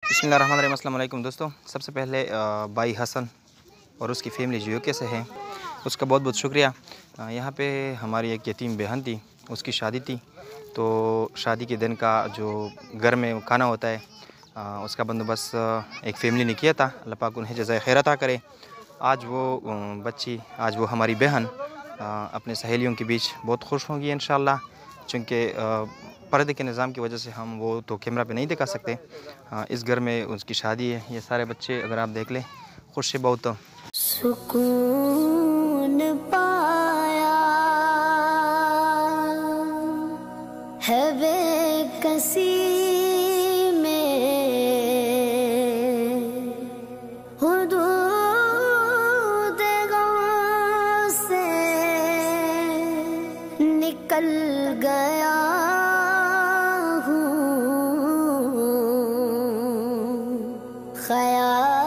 बिस्मिल्लाहिर्रहमानिर्रहीम। अस्सलाम वालेकुम दोस्तों, सबसे पहले भाई हसन और उसकी फ़ैमिली जो यूके से है उसका बहुत बहुत शुक्रिया। यहाँ पे हमारी एक यतीम बहन थी, उसकी शादी थी, तो शादी के दिन का जो घर में खाना होता है उसका बंदोबस्त एक फ़ैमिली ने किया था। अल्लाह पाक उन्हें जज़ाए खैर अता करे। आज वो बच्ची, आज वो हमारी बहन अपने सहेलियों के बीच बहुत खुश होंगी इंशाअल्लाह, चूँकि पर्दे के निज़ाम की वजह से हम वो तो कैमरा पे नहीं दिखा सकते। इस घर में उसकी शादी है। ये सारे बच्चे अगर आप देख लें खुश से बहुत। सुकून पाया है बेकसी में, हुदूद गम से निकल गया हूँ, ख्याल